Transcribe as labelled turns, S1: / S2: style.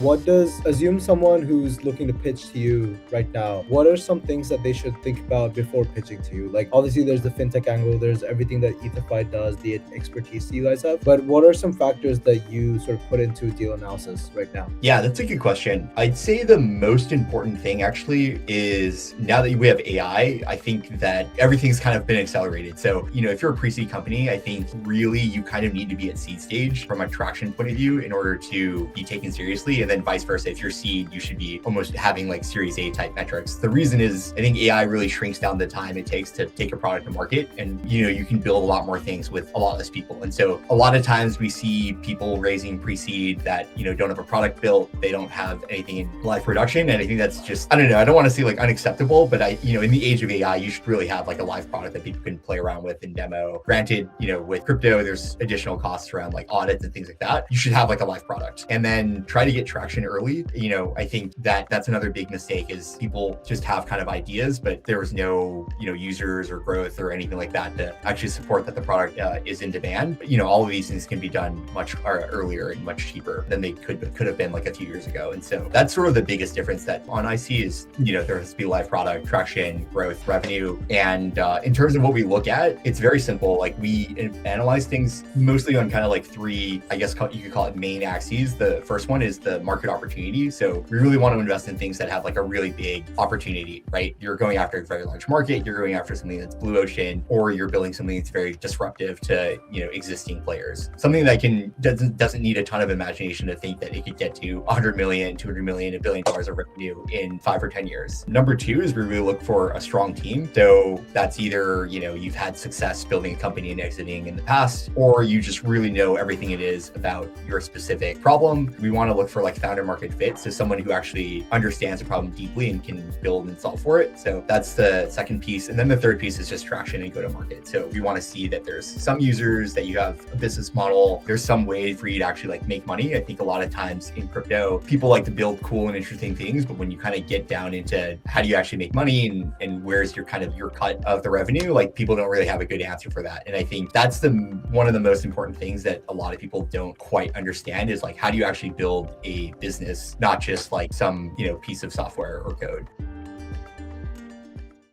S1: Assume someone who's looking to pitch to you right now, what are some things that they should think about before pitching to you? Like, obviously there's the fintech angle, there's everything that EtherFi does, the expertise you guys have, but what are some factors that you sort of put into deal analysis right now?
S2: Yeah, that's a good question. I'd say the most important thing actually is now that we have AI, I think that everything's kind of been accelerated. So, if you're a pre-seed company, I think really you kind of need to be at seed stage from a traction point of view in order to be taken seriously. And then vice versa, if you're seed, you should be almost having like Series A type metrics. The reason is I think AI really shrinks down the time it takes to take a product to market. And, you can build a lot more things with a lot less people. And so a lot of times we see people raising pre-seed that, don't have a product built, they don't have anything in live production. And I think that's just, I don't know, I don't want to say like unacceptable, but in the age of AI, you should really have like a live product that people can play around with and demo. Granted, with crypto, there's additional costs around like audits and things like that. You should have like a live product and then try to get traction early. I think that's another big mistake is people just have kind of ideas, but there's no, users or growth or anything like that to actually support that the product is in demand. All of these things can be done much earlier and much cheaper than they could have been like a few years ago. And so that's sort of the biggest difference that on IC is, there has to be live product, traction, growth, revenue. And in terms of what we look at, it's very simple. Like we analyze things mostly on kind of like three, I guess you could call it main axes. The first one is the market opportunity. So we really want to invest in things that have like a really big opportunity, right? You're going after a very large market, you're going after something that's blue ocean, or you're building something that's very disruptive to, existing players. Something that doesn't need a ton of imagination to think that it could get to 100 million, 200 million, $1 billion of revenue in 5 or 10 years. Number two is we really look for a strong team. So that's either, you've had success building a company and exiting in the past, or you just really know everything it is about your specific problem. We want to look for like founder market fit. So someone who actually understands the problem deeply and can build and solve for it. So that's the second piece. And then the third piece is just traction and go to market. So we want to see that there's some users, that you have a business model, there's some way for you to actually like make money. I think a lot of times in crypto, people like to build cool and interesting things, but when you kind of get down into how do you actually make money and where's your kind of your cut of the revenue, like people don't really have a good answer for that. And I think that's one of the most important things that a lot of people don't quite understand is like, how do you actually build a business, not just like some, piece of software or code.